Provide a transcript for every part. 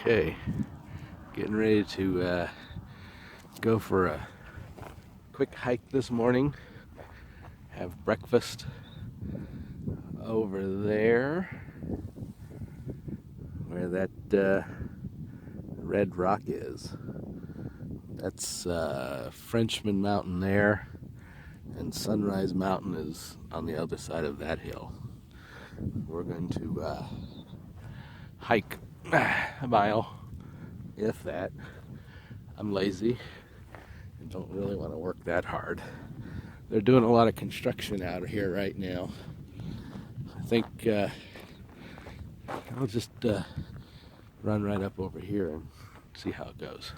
Okay, getting ready to go for a quick hike this morning. Have breakfast over there where that red rock is. That's Frenchman Mountain there, and Sunrise Mountain is on the other side of that hill. We're going to hike a mile, if that. I'm lazy and don't really want to work that hard. They're doing a lot of construction out here right now. I think I'll just run right up over here and see how it goes.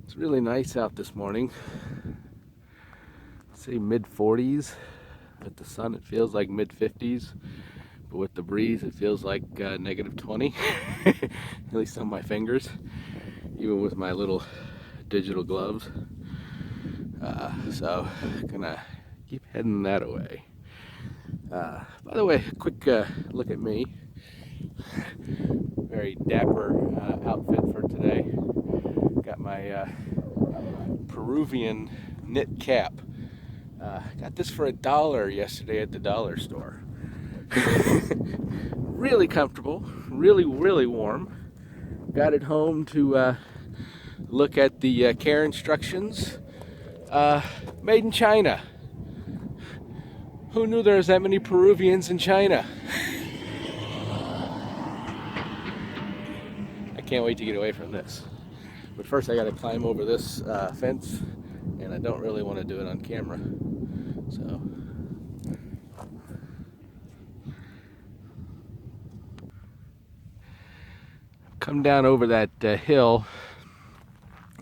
It's really nice out this morning. Say mid-40s. With the sun it feels like mid-50s, but with the breeze it feels like -20. At least on my fingers, even with my little digital gloves. So gonna keep heading that way. By the way, a quick look at me. Very dapper outfit for today. Got my Peruvian knit cap. Got this for $1 yesterday at the dollar store. Really comfortable, really warm. Got it home to look at the care instructions. Made in China. Who knew there was that many Peruvians in China? I can't wait to get away from this. But first I gotta climb over this fence, and I don't really want to do it on camera. So come down over that hill,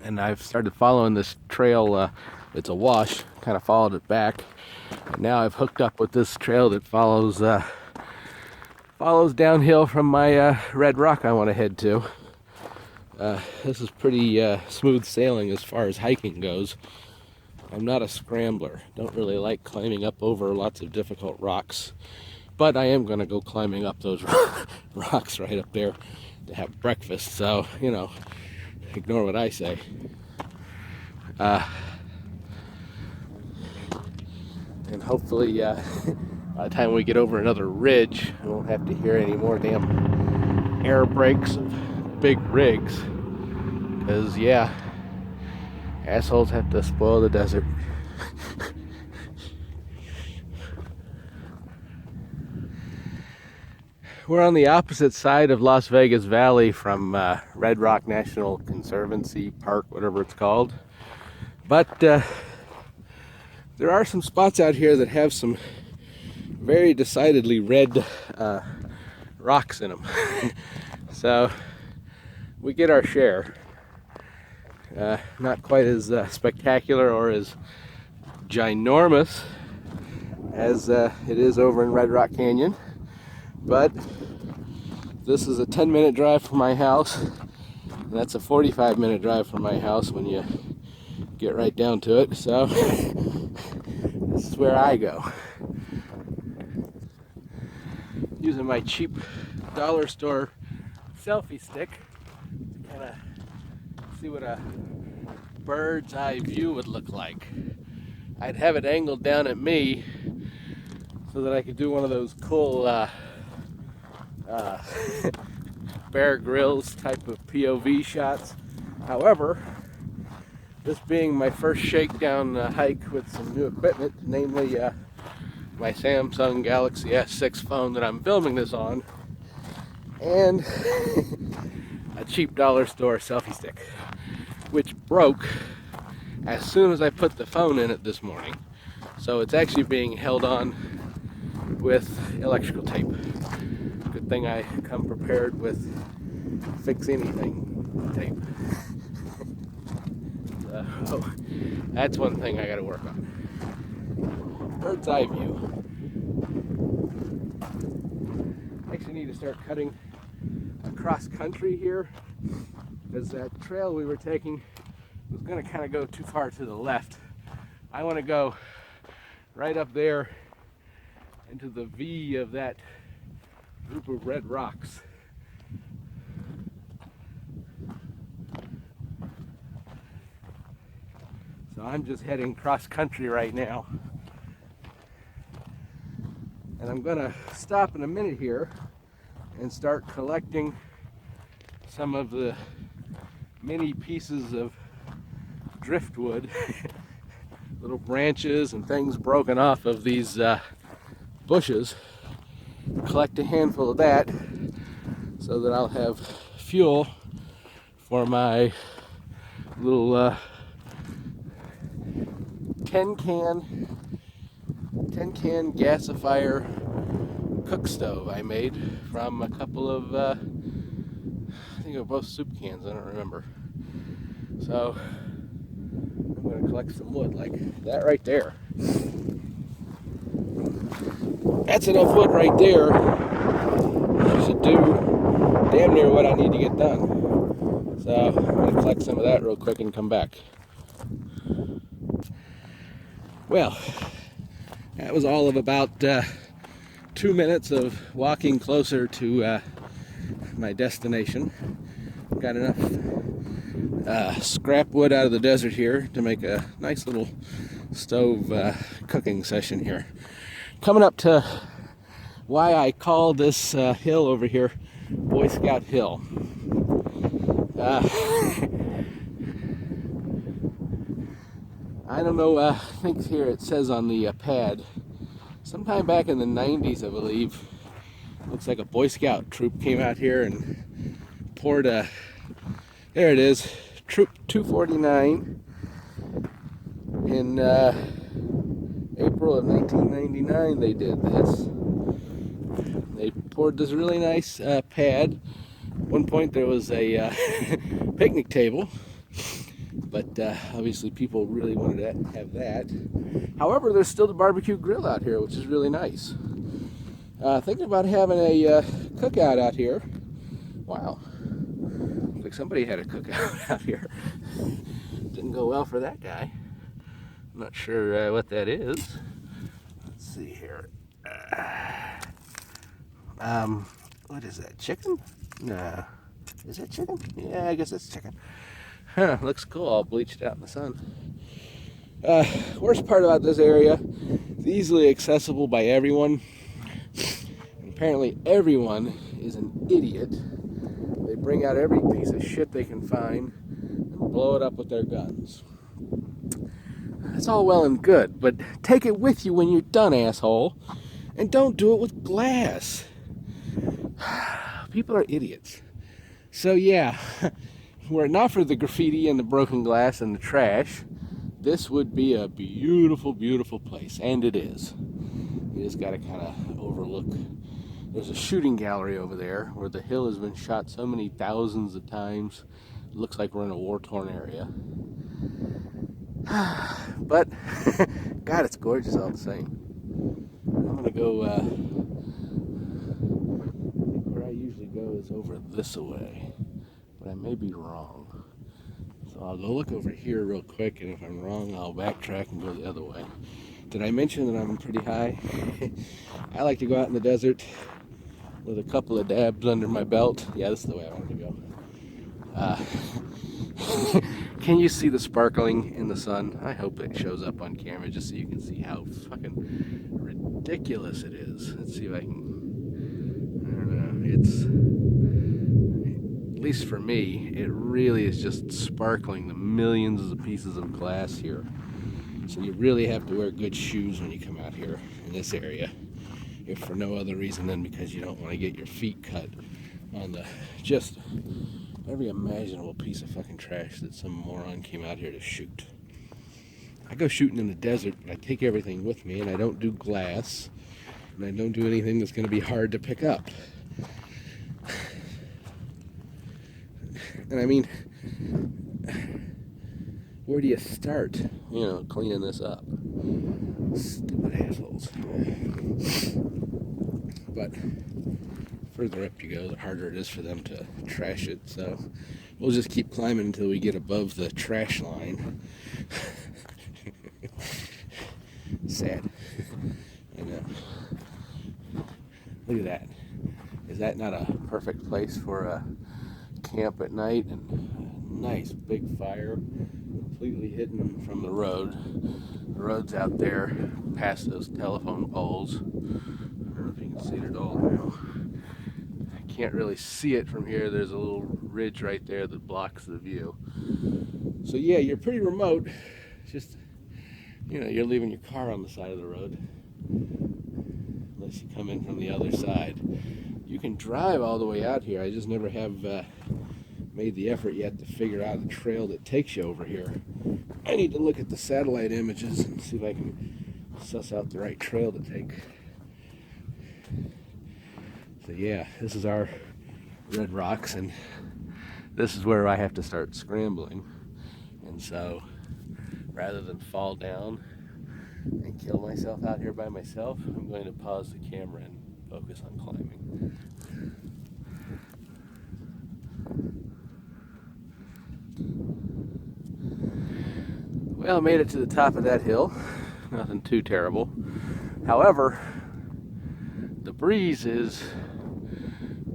and I've started following this trail. It's a wash, kind of followed it back, and now I've hooked up with this trail that follows downhill from my red rock I want to head to. This is pretty smooth sailing as far as hiking goes. I'm not a scrambler. Don't really like climbing up over lots of difficult rocks, but I am going to go climbing up those rocks right up there to have breakfast, so, you know, ignore what I say. And hopefully by the time we get over another ridge, I won't have to hear any more damn air brakes of big rigs, because yeah, assholes have to spoil the desert. We're on the opposite side of Las Vegas Valley from Red Rock National Conservancy Park, whatever it's called. But there are some spots out here that have some very decidedly red rocks in them. So we get our share. Not quite as spectacular or as ginormous as it is over in Red Rock Canyon, but this is a 10-minute drive from my house, and that's a 45-minute drive from my house when you get right down to it. So this is where I go, using my cheap dollar store selfie stick to kind of see what a bird's eye view would look like. I'd have it angled down at me so that I could do one of those cool Bear Grylls type of POV shots. However, this being my first shakedown hike with some new equipment, namely my Samsung Galaxy S6 phone that I'm filming this on, and a cheap dollar store selfie stick, which broke as soon as I put the phone in it this morning. So it's actually being held on with electrical tape. Good thing I come prepared with fix anything tape. So that's one thing I gotta work on. Bird's eye view. Actually need to start cutting cross country here because that trail we were taking was going to kind of go too far to the left. I want to go right up there into the V of that group of red rocks. So I'm just heading cross country right now. And I'm going to stop in a minute here and start collecting some of the many pieces of driftwood, little branches and things broken off of these bushes. Collect a handful of that so that I'll have fuel for my little 10 can Gassifier cook stove I made from a couple of I think they were both soup cans, I don't remember. So I'm going to collect some wood like that right there. That's enough wood right there to do damn near what I need to get done. So I'm going to collect some of that real quick and come back. Well, that was all of about 2 minutes of walking closer to my destination. Got enough scrap wood out of the desert here to make a nice little stove cooking session here. Coming up to why I call this hill over here Boy Scout Hill. I don't know, I think here it says on the pad, sometime back in the 90s, I believe, looks like a Boy Scout troop came out here and poured a, there it is, Troop 249 in April of 1999 they did this. They poured this really nice pad. At one point there was a picnic table, but obviously people really wanted to have that. However, there's still the barbecue grill out here, which is really nice. Thinking about having a cookout out here. Wow, looks like somebody had a cookout out here. Didn't go well for that guy. I'm not sure what that is. Let's see here. What is that, chicken? No. Is that chicken? Yeah, I guess it's chicken. Huh, looks cool, all bleached out in the sun. Worst part about this area, it's easily accessible by everyone. Apparently everyone is an idiot. They bring out every piece of shit they can find and blow it up with their guns. It's all well and good, but take it with you when you're done, asshole. And don't do it with glass. People are idiots. So yeah, were it not for the graffiti and the broken glass and the trash, this would be a beautiful, beautiful place. And it is. You just gotta kind of overlook. There's a shooting gallery over there where the hill has been shot so many thousands of times. It looks like we're in a war-torn area. But, God, it's gorgeous all the same. I'm gonna go, where I usually go is over this way, but I may be wrong. So I'll go look over here real quick, and if I'm wrong, I'll backtrack and go the other way. Did I mention that I'm pretty high? I like to go out in the desert with a couple of dabs under my belt. Yeah, this is the way I wanted to go. Can you see the sparkling in the sun? I hope it shows up on camera just so you can see how fucking ridiculous it is. Let's see if I can, I don't know, it's, at least for me, it really is just sparkling, the millions of pieces of glass here. So you really have to wear good shoes when you come out here in this area, if for no other reason than because you don't want to get your feet cut on the just every imaginable piece of fucking trash that some moron came out here to shoot. I go shooting in the desert, and I take everything with me, and I don't do glass, and I don't do anything that's going to be hard to pick up. And I mean, where do you start, cleaning this up? Stupid assholes. But further up you go, the harder it is for them to trash it. So we'll just keep climbing until we get above the trash line. Sad. I know. Look at that. Is that not a perfect place for a camp at night? And a nice big fire, completely hidden from the road. The road's out there past those telephone poles. I don't know if you can see it at all now. I can't really see it from here. There's a little ridge right there that blocks the view. So yeah, you're pretty remote. It's just, you know, you're leaving your car on the side of the road. Unless you come in from the other side. You can drive all the way out here. I just never have made the effort yet to figure out a trail that takes you over here. I need to look at the satellite images and see if I can suss out the right trail to take. So yeah, this is our red rocks, and this is where I have to start scrambling. And so rather than fall down and kill myself out here by myself, I'm going to pause the camera and focus on climbing. Well, I made it to the top of that hill. Nothing too terrible. However, the breeze is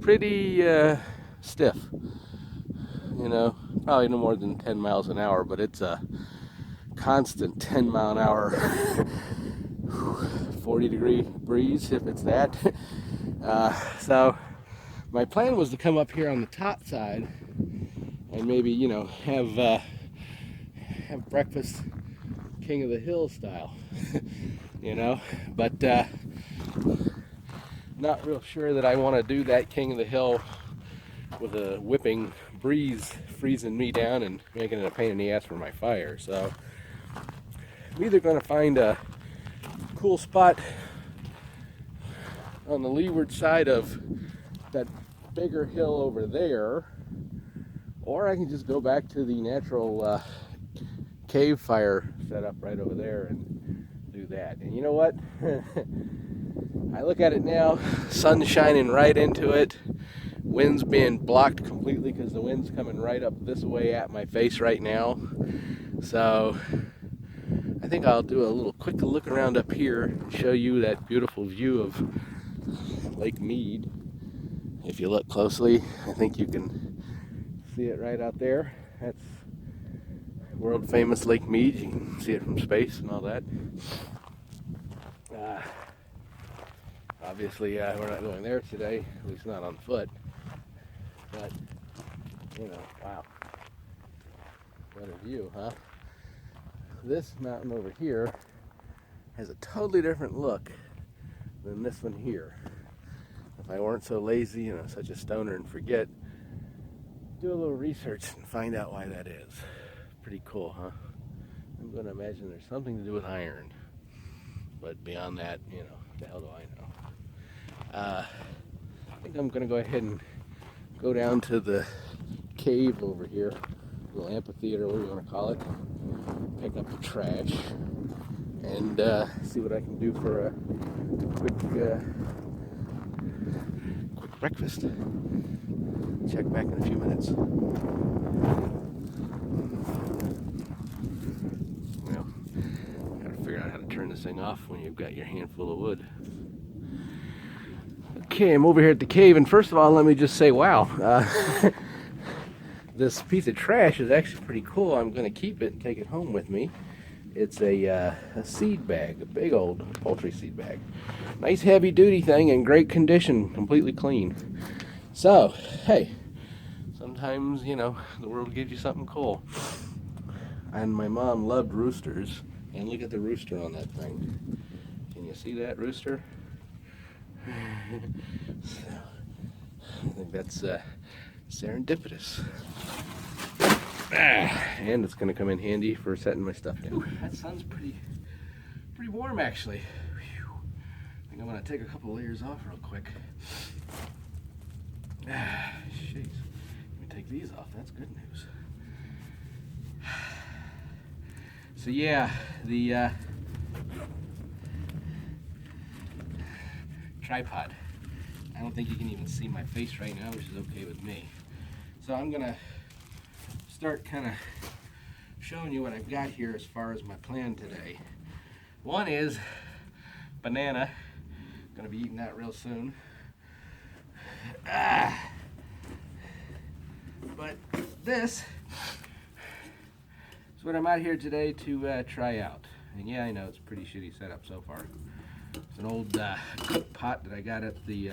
pretty stiff. You know, probably no more than 10 miles an hour, but it's a constant 10 mile an hour 40-degree breeze, if it's that. So my plan was to come up here on the top side and maybe, you know, have breakfast King of the Hill style. You know, but not real sure that I want to do that King of the Hill with a whipping breeze freezing me down and making it a pain in the ass for my fire. So I'm either going to find a cool spot on the leeward side of that bigger hill over there, or I can just go back to the natural cave fire setup right over there and do that. And you know what? I look at it now, sun's shining right into it, wind's being blocked completely because the wind's coming right up this way at my face right now. So I think I'll do a little quick look around up here and show you that beautiful view of Lake Mead. If you look closely, I think you can see it right out there. That's world famous Lake Mead. You can see it from space and all that. Obviously, we're not going there today, at least not on foot. But, you know, wow. What a view, huh? This mountain over here has a totally different look than this one here. If I weren't so lazy and such a stoner and forget, do a little research and find out why that is. Pretty cool, huh? I'm going to imagine there's something to do with iron. But beyond that, you know, what the hell do I know? I think I'm going to go ahead and go down to the cave over here, little amphitheater, whatever you want to call it, pick up the trash, and see what I can do for a quick breakfast. Check back in a few minutes. Well, gotta figure out how to turn this thing off when you've got your handful of wood. Okay, I'm over here at the cave, and first of all, let me just say, wow, this piece of trash is actually pretty cool. I'm going to keep it and take it home with me. It's a seed bag, a big old poultry seed bag. Nice heavy-duty thing in great condition, completely clean. So, hey, sometimes, you know, the world gives you something cool. And my mom loved roosters, and look at the rooster on that thing. Can you see that rooster? So, I think that's serendipitous. And it's going to come in handy for setting my stuff down. That sun's pretty warm, actually. Whew. I think I'm going to take a couple layers off real quick. Jeez. Let me take these off. That's good news. So yeah, the tripod. I don't think you can even see my face right now, which is okay with me. So I'm gonna start kind of showing you what I've got here as far as my plan today. One is banana. Gonna be eating that real soon. But this is what I'm out here today to try out. And yeah, I know it's a pretty shitty setup so far. It's an old cook pot that I got at the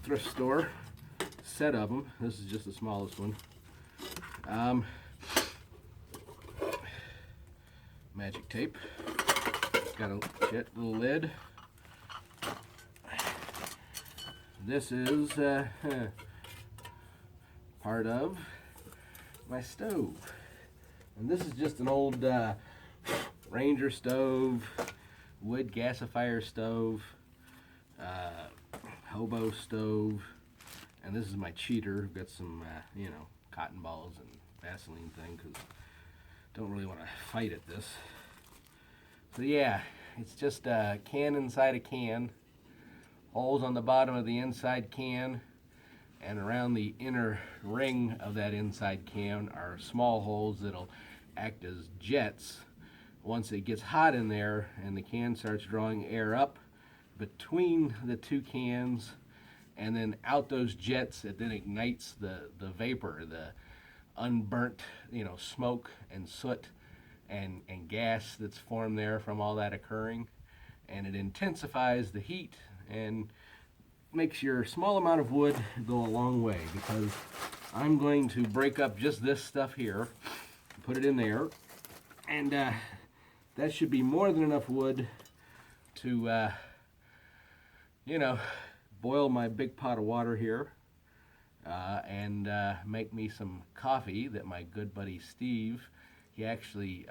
thrift store. Set of them. This is just the smallest one. Magic tape. It's got a little lid. This is part of my stove. And this is just an old Ranger stove, wood gasifier stove, hobo stove, and this is my cheater. Got some, you know, cotton balls and Vaseline thing because don't really want to fight at this. So yeah, it's just a can inside a can, holes on the bottom of the inside can, and around the inner ring of that inside can are small holes that'll act as jets. Once it gets hot in there and the can starts drawing air up between the two cans and then out those jets, it then ignites the vapor, the unburnt, you know, smoke and soot and gas that's formed there from all that occurring, and it intensifies the heat and makes your small amount of wood go a long way, because I'm going to break up just this stuff here, put it in there, and that should be more than enough wood to, you know, boil my big pot of water here and make me some coffee that my good buddy Steve, he actually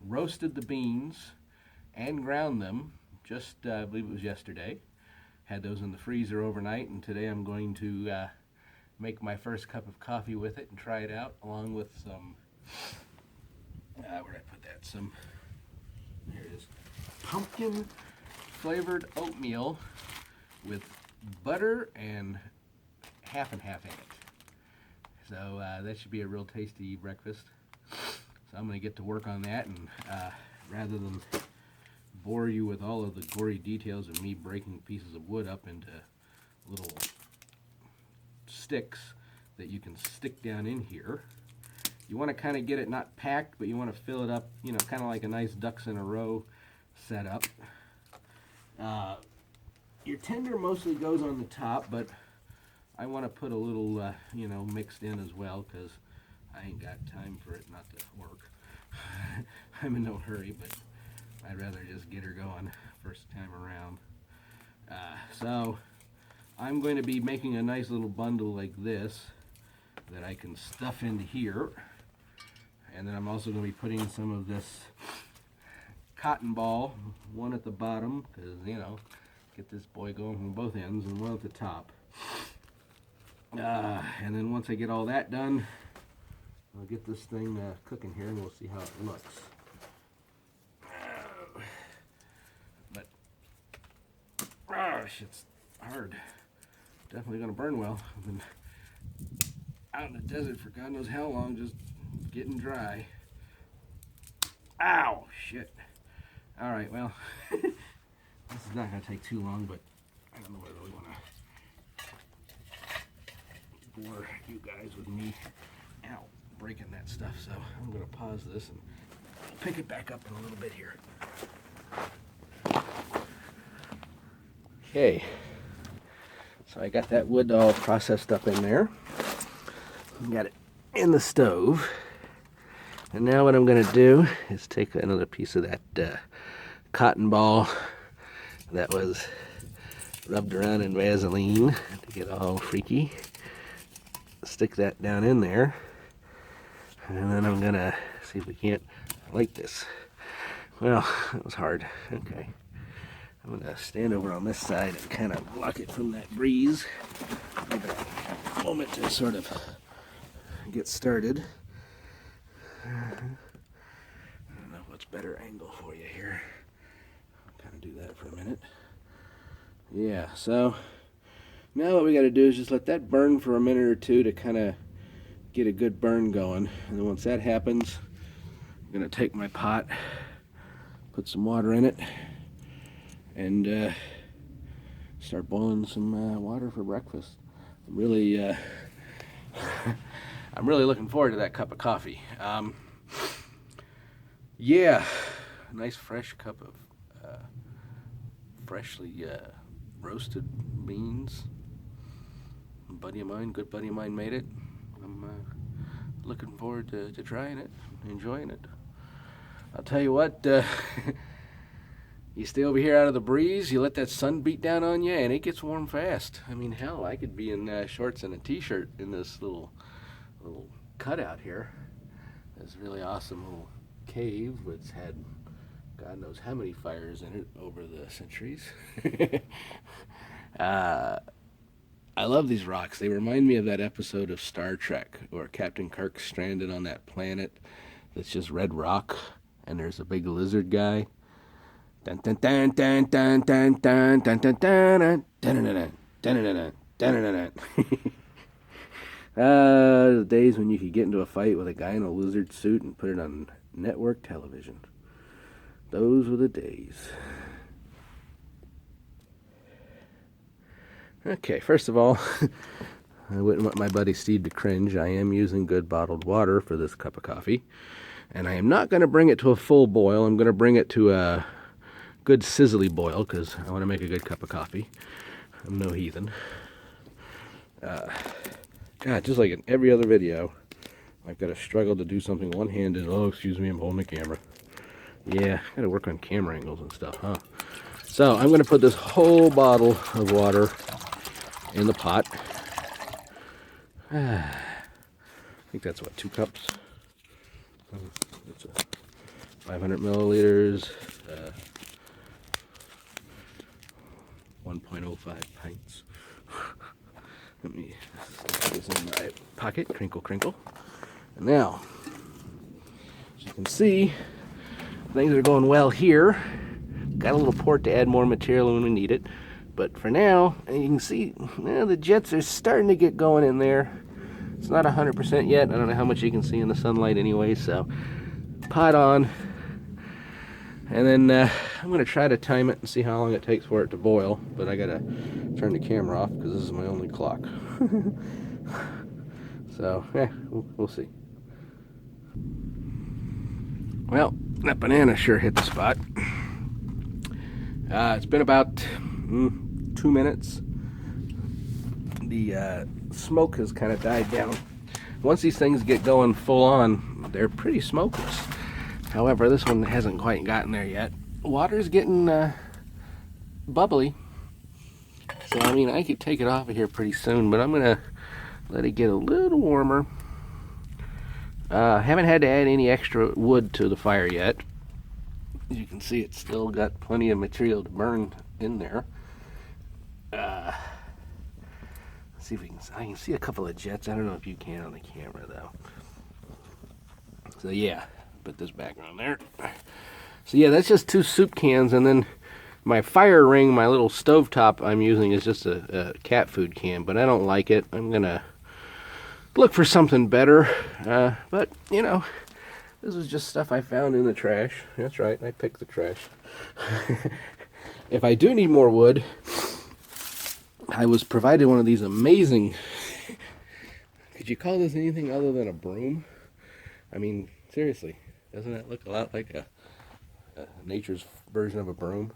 roasted the beans and ground them just, I believe it was yesterday. Had those in the freezer overnight, and today I'm going to make my first cup of coffee with it and try it out, along with some, where did I put that? Some, here it is, pumpkin flavored oatmeal with butter and half and half in it. So that should be a real tasty breakfast. So I'm going to get to work on that, and rather than bore you with all of the gory details of me breaking pieces of wood up into little sticks that you can stick down in here, you want to kind of get it not packed, but you want to fill it up, you know, kind of like a nice ducks in a row setup. Your tinder mostly goes on the top, but I want to put a little, you know, mixed in as well, because I ain't got time for it not to work. I'm in no hurry, but I'd rather just get her going first time around. So I'm going to be making a nice little bundle like this that I can stuff into here. And then I'm also going to be putting some of this cotton ball, one at the bottom, because, you know, get this boy going from both ends, and one at the top. And then once I get all that done, I'll get this thing cooking here, and we'll see how it looks. But, shit's hard. Definitely gonna burn well. I've been out in the desert for God knows how long, just getting dry. Ow! Shit. Alright, well, this is not gonna take too long, but I don't know if I really wanna bore you guys with me breaking that stuff, so I'm gonna pause this and pick it back up in a little bit here. Okay, so I got that wood all processed up in there. Got it in the stove, and now what I'm gonna do is take another piece of that cotton ball that was rubbed around in Vaseline to get all freaky, stick that down in there, and then I'm gonna see if we can't light this. Well, that was hard. Okay, I'm gonna stand over on this side and kind of block it from that breeze. Give it a moment to sort of get started. I don't know what's better angle for you here. I'll kind of do that for a minute. Yeah, so now what we got to do is just let that burn for a minute or two to kind of get a good burn going. And then once that happens, I'm going to take my pot, put some water in it, and start boiling some water for breakfast. I'm really, I'm really looking forward to that cup of coffee. Yeah, a nice fresh cup of freshly roasted beans. A buddy of mine, good buddy of mine, made it. I'm looking forward to trying it, enjoying it. I'll tell you what, you stay over here out of the breeze, you let that sun beat down on you, and it gets warm fast. I mean, hell, I could be in shorts and a t-shirt in this little cutout here. This really awesome little cave that's had God knows how many fires in it over the centuries. I love these rocks. They remind me of that episode of Star Trek where Captain Kirk's stranded on that planet that's just red rock, and there's a big lizard guy. Dun dun dun dun dun dun dun dun dun dun dun dun dun. The days when you could get into a fight with a guy in a lizard suit and put it on network television. Those were the days. Okay, first of all, I wouldn't want my buddy Steve to cringe. I am using good bottled water for this cup of coffee. And I am not going to bring it to a full boil. I'm going to bring it to a good sizzly boil because I want to make a good cup of coffee. I'm no heathen. God, just like in every other video, I've got to struggle to do something one-handed. Oh, excuse me, I'm holding the camera. Yeah, got to work on camera angles and stuff, huh? So I'm going to put this whole bottle of water in the pot. I think that's what, 2 cups? That's 500 milliliters, 1.05 pints. Let me put this in my pocket, crinkle, crinkle. And now, as you can see, things are going well here. Got a little port to add more material when we need it. But for now, you can see the jets are starting to get going in there. It's not 100% yet. I don't know how much you can see in the sunlight anyway, so pot on. And then I'm going to try to time it and see how long it takes for it to boil. But I got to turn the camera off because this is my only clock. So, we'll see. Well, that banana sure hit the spot. It's been about 2 minutes. The smoke has kind of died down. Once these things get going full on, they're pretty smokeless. However, this one hasn't quite gotten there yet. Water's getting bubbly. So, I mean, I could take it off of here pretty soon, but I'm going to let it get a little warmer. Haven't had to add any extra wood to the fire yet. As you can see, it's still got plenty of material to burn in there. Let's see if we can. I can see a couple of jets. I don't know if you can on the camera though. So yeah, put this background there. So yeah, that's just 2 soup cans, and then my fire ring, my little stovetop I'm using is just a cat food can, but I don't like it. I'm gonna look for something better. But you know, this is just stuff I found in the trash. That's right, I picked the trash. If I do need more wood, I was provided one of these amazing... Could you call this anything other than a broom? I mean, seriously, doesn't that look a lot like a nature's version of a broom?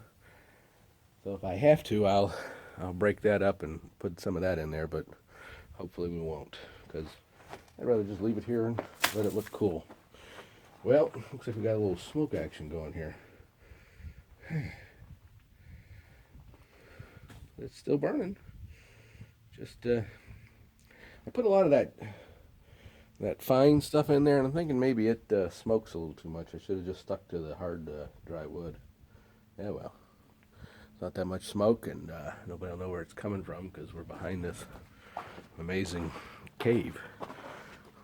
So if I have to, I'll break that up and put some of that in there, but hopefully we won't, because I'd rather just leave it here and let it look cool. Well, looks like we got a little smoke action going here. It's still burning. Just I put a lot of that fine stuff in there, and I'm thinking maybe it smokes a little too much. I should have just stuck to the hard dry wood. Yeah, well, it's not that much smoke, and nobody will know where it's coming from because we're behind this amazing cave.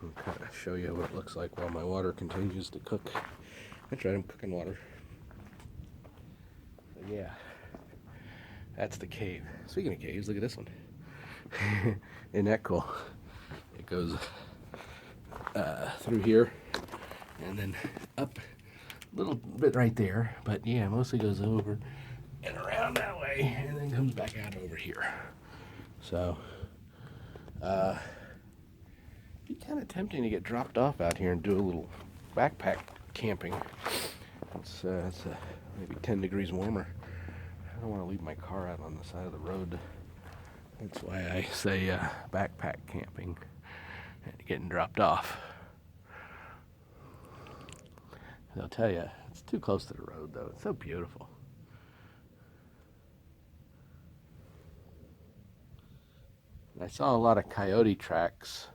I'll kind of show you what it looks like while my water continues to cook. That's right, I'm cooking water. So yeah, That's the cave. Speaking of caves, look at this one. Isn't that cool? It goes through here and then up a little bit right there, but yeah, mostly goes over and around that way and then comes back out over here. So be kind of tempting to get dropped off out here and do a little backpack camping. It's maybe 10 degrees warmer. I don't want to leave my car out on the side of the road. That's why I say backpack camping and getting dropped off. I'll tell you, it's too close to the road, though. It's so beautiful. I saw a lot of coyote tracks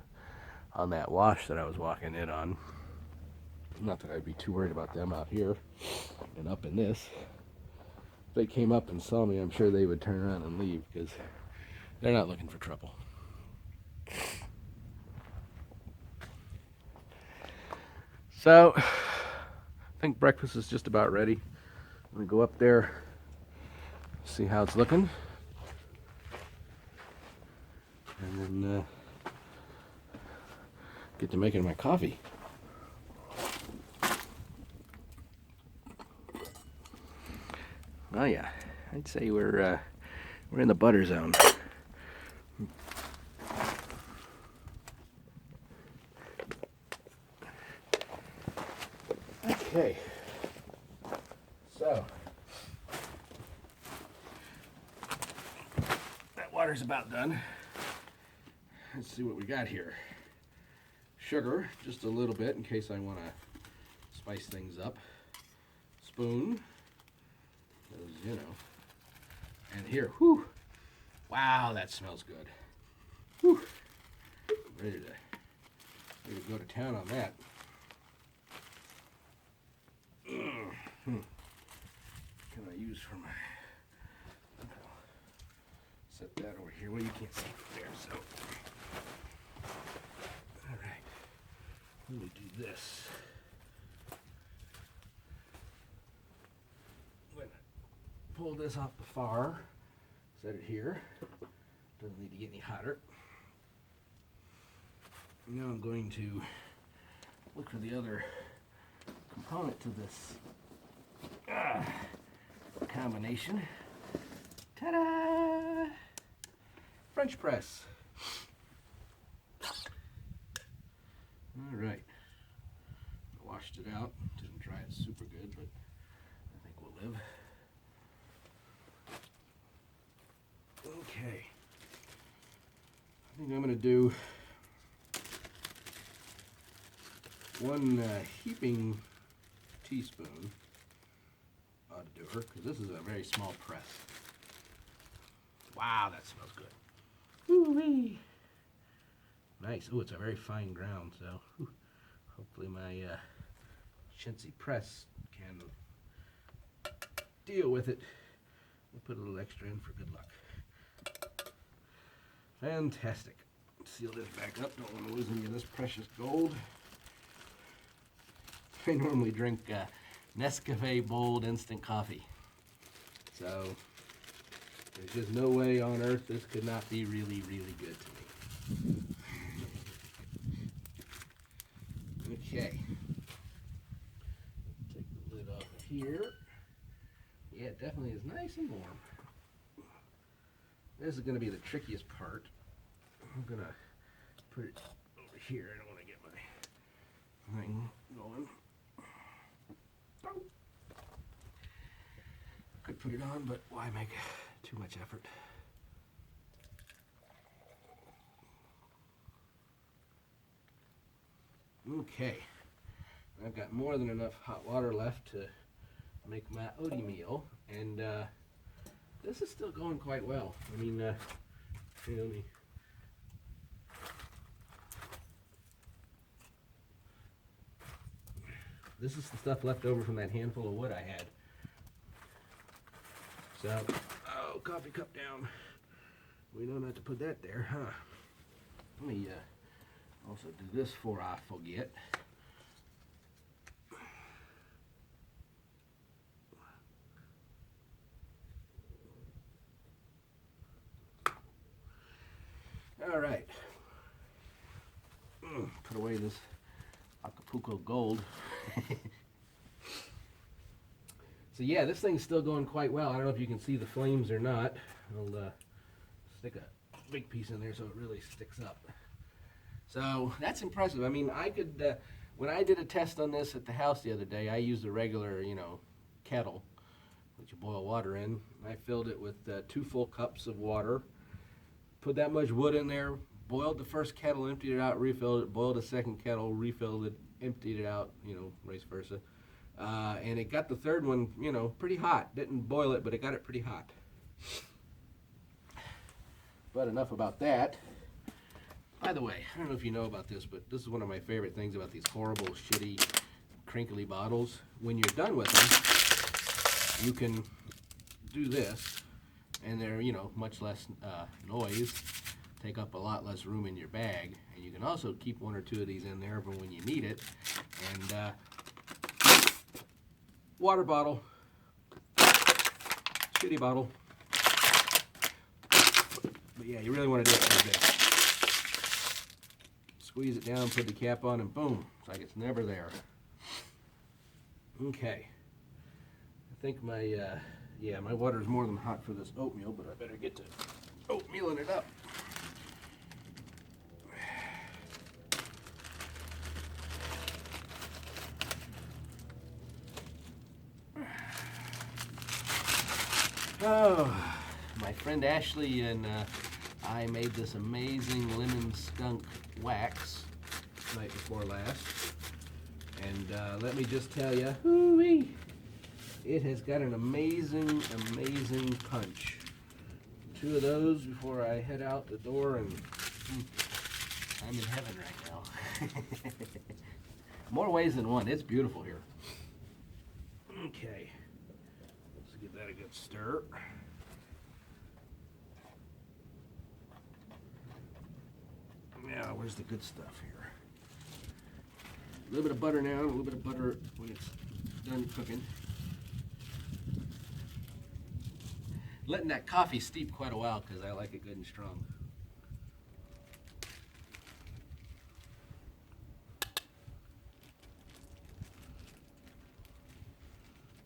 on that wash that I was walking in on. Not that I'd be too worried about them out here and up in this. If they came up and saw me, I'm sure they would turn around and leave because they're not looking for trouble. So, I think breakfast is just about ready. I'm gonna go up there, see how it's looking, and then get to making my coffee. Oh yeah, I'd say we're in the butter zone. Okay, so that water's about done. Let's see what we got here. Sugar, just a little bit in case I want to spice things up. Spoon, those, you know. And here, whew, wow, that smells good. Whew, ready to go to town on that. Can I use for my, set that over here. Well, you can't see from there, so. All right, let me do this. I'm gonna pull this off the far, set it here. Doesn't need to get any hotter. Now I'm going to look for the other component to this combination. Ta-da! French press. All right. I washed it out. Didn't dry it super good, but I think we'll live. Okay. I think I'm going to do one heaping teaspoon ought to do her, because this is a very small press. Wow, that smells good. Woo-wee. Nice. Oh, it's a very fine ground, so hopefully my chintzy press can deal with it. We'll put a little extra in for good luck. Fantastic. Seal this back up. Don't want to lose any of this precious gold. I normally drink Nescafe Bold instant coffee. So there's just no way on earth this could not be really, really good to me. Okay. Take the lid off of here. Yeah, it definitely is nice and warm. This is going to be the trickiest part. I'm going to put it over here. I don't want to get my thing going. Could put it on, but why make too much effort? Okay, I've got more than enough hot water left to make my oatmeal, and this is still going quite well. I mean, you know me. This is the stuff left over from that handful of wood I had. So, oh, coffee cup down. We know not to put that there, huh? Let me also do this before I forget. Put away this Acapulco gold. So yeah, this thing's still going quite well. I don't know if you can see the flames or not. I'll stick a big piece in there so it really sticks up. So that's impressive. I mean, I could, when I did a test on this at the house the other day, I used a regular, kettle that you boil water in. I filled it with 2 full cups of water, put that much wood in there, boiled the first kettle, emptied it out, refilled it, boiled a second kettle, refilled it, emptied it out, vice versa. And it got the third one, pretty hot. Didn't boil it, but it got it pretty hot. But enough about that. By the way, I don't know if you know about this, but this is one of my favorite things about these horrible, shitty, crinkly bottles. When you're done with them, you can do this, and they're, much less noise, take up a lot less room in your bag, and you can also keep 1 or 2 of these in there for when you need it. And water bottle, shitty bottle. But yeah, you really want to do it like this. Squeeze it down, put the cap on, and boom. It's like it's never there. Okay. I think my water's more than hot for this oatmeal, but I better get to oatmealing it up. Oh, my friend Ashley and I made this amazing lemon skunk wax night before last, and let me just tell you, hoo-wee, it has got an amazing punch. 2 of those before I head out the door, and I'm in heaven right now. More ways than one. It's beautiful here. Okay, let's give that a good stir. Now, where's the good stuff here? A little bit of butter now, a little bit of butter when it's done cooking. Letting that coffee steep quite a while because I like it good and strong.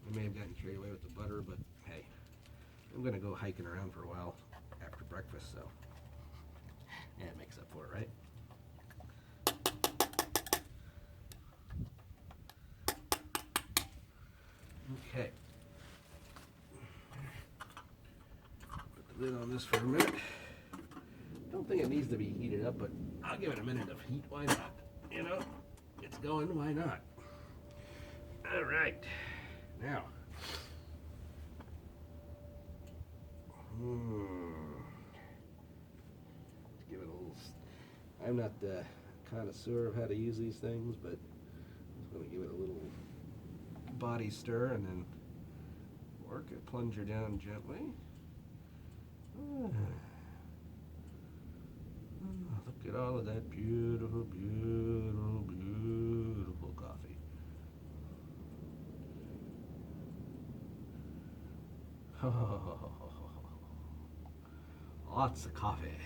I may have gotten carried away with the butter, but hey, I'm going to go hiking around for a while after breakfast, so yeah, it makes up for it, right? Okay. Put the lid on this for a minute. Don't think it needs to be heated up, but I'll give it a minute of heat. Why not? It's going, why not? All right. Now. Give it a little. I'm not the connoisseur of how to use these things, but I'm just going to give it a little body stir and then work it, plunger down gently. Look at all of that beautiful, beautiful, beautiful coffee. Lots of coffee.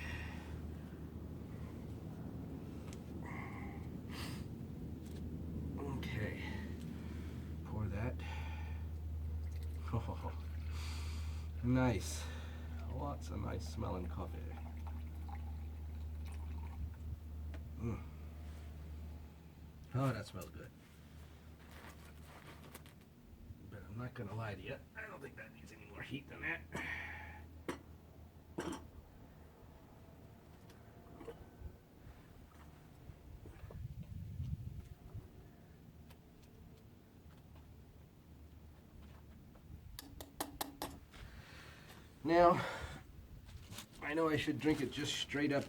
Okay, pour that. Oh, nice. Lots of nice smelling coffee. Oh, that smells good. But I'm not gonna lie to you, I don't think that needs any more heat than that. Now, I know I should drink it just straight up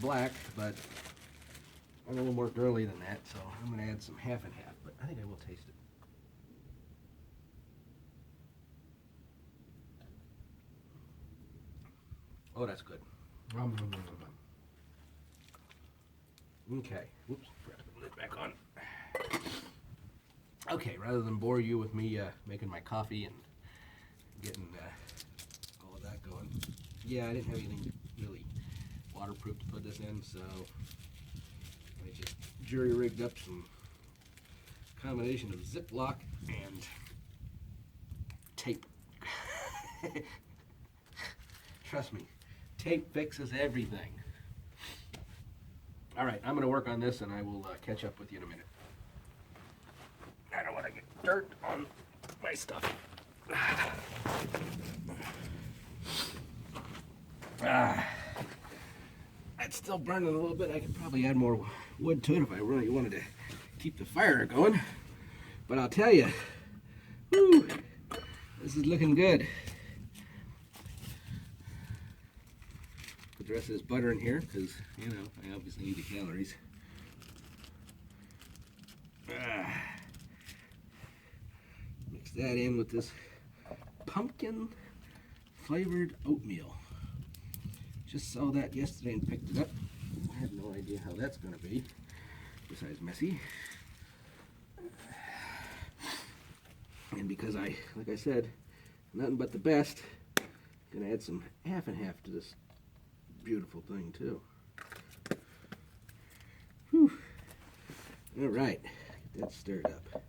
black, but I'm a little more girly than that, so I'm going to add some half and half, but I think I will taste it. Oh, that's good. Okay, whoops, forgot to put the lid back on. Okay, rather than bore you with me making my coffee and getting all of that going. Yeah, I didn't have anything really waterproof to put this in, so I just jury-rigged up some combination of Ziploc and tape. Trust me, tape fixes everything. All right, I'm going to work on this, and I will catch up with you in a minute. I don't want to get dirt on my stuff. It's still burning a little bit. I could probably add more wood to it if I really wanted to keep the fire going. But I'll tell you, whew, this is looking good. Put the rest of this butter in here because, you know, I obviously need the calories. Mix that in with this pumpkin flavored oatmeal. Just saw that yesterday and picked it up. I have no idea how that's going to be, besides messy. And because like I said, nothing but the best, I'm going to add some half and half to this beautiful thing too. Whew. All right, get that stirred up.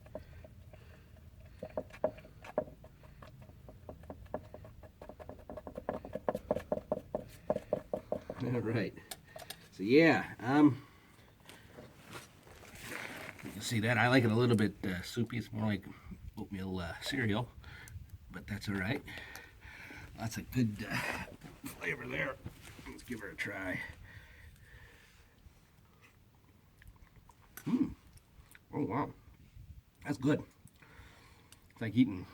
All right, so yeah, you can see that I like it a little bit soupy. It's more like oatmeal cereal, but that's all right. Lots of good flavor there. Let's give her a try. Oh wow, that's good. It's like eating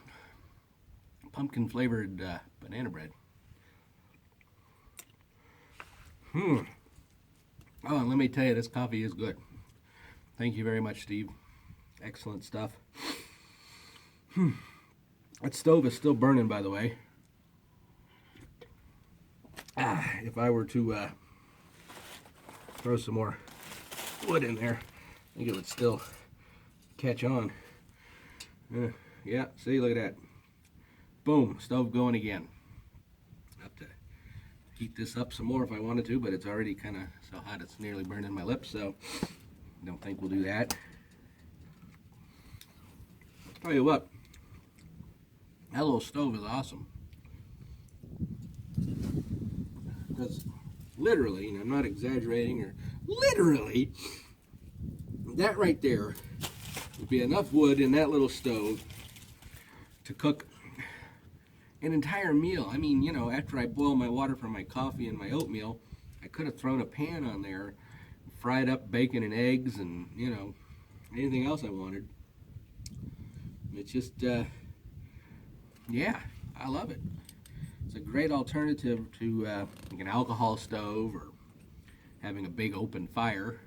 pumpkin flavored banana bread. Oh, and let me tell you, this coffee is good. Thank you very much, Steve. Excellent stuff. That stove is still burning, by the way. If I were to throw some more wood in there, I think it would still catch on. Yeah, see, look at that. Boom, stove going again. Have to heat this up some more if I wanted to, but it's already kind of so hot it's nearly burning my lips, so I don't think we'll do that. I'll tell you what, that little stove is awesome. Because literally, and I'm not exaggerating, or literally, that right there would be enough wood in that little stove to cook an entire meal. I mean, you know, after I boil my water for my coffee and my oatmeal, I could have thrown a pan on there, fried up bacon and eggs and, you know, anything else I wanted. It's just, yeah, I love it. It's a great alternative to like an alcohol stove or having a big open fire.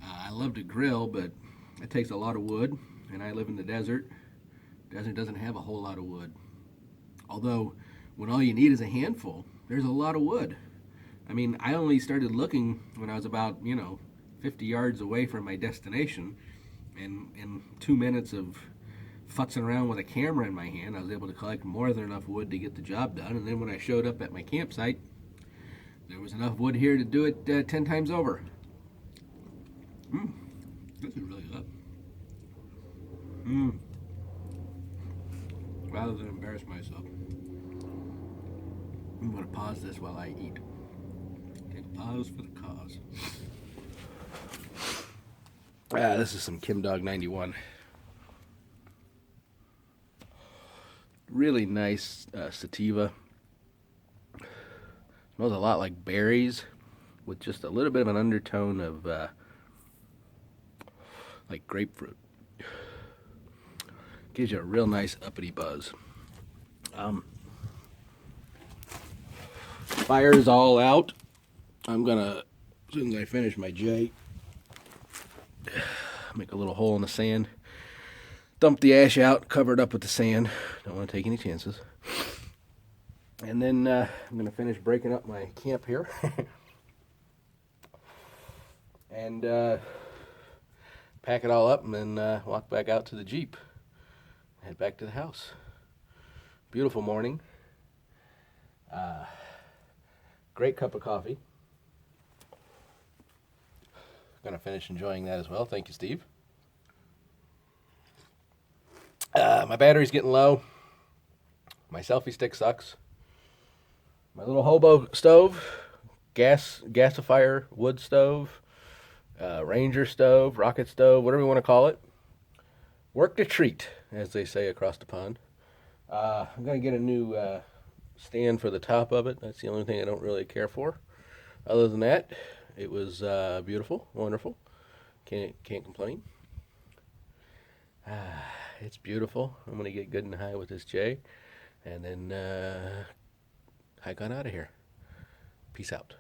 I love to grill, but it takes a lot of wood, and I live in the desert. Desert doesn't have a whole lot of wood. Although, when all you need is a handful, there's a lot of wood. I mean, I only started looking when I was about, 50 yards away from my destination, and in 2 minutes of futzing around with a camera in my hand, I was able to collect more than enough wood to get the job done. And then when I showed up at my campsite, there was enough wood here to do it 10 times over. This is really good. Rather than embarrass myself, I'm going to pause this while I eat. Take a pause for the cause. This is some Kim Dog 91. Really nice sativa. Smells a lot like berries with just a little bit of an undertone of like grapefruit. Gives you a real nice uppity buzz. Fire's all out. I'm gonna, as soon as I finish my J, make a little hole in the sand, dump the ash out, cover it up with the sand. Don't want to take any chances. And then I'm gonna finish breaking up my camp here. And pack it all up and then walk back out to the Jeep. Head back to the house. Beautiful morning. Great cup of coffee. going to finish enjoying that as well. Thank you, Steve. My battery's getting low. My selfie stick sucks. My little hobo stove, Gassifier wood stove, Ranger stove, rocket stove, whatever you want to call it. Worked a treat, as they say across the pond. I'm going to get a new stand for the top of it. That's the only thing I don't really care for. Other than that, it was beautiful, wonderful. Can't complain. It's beautiful. I'm going to get good and high with this Jay, and then hike on out of here. Peace out.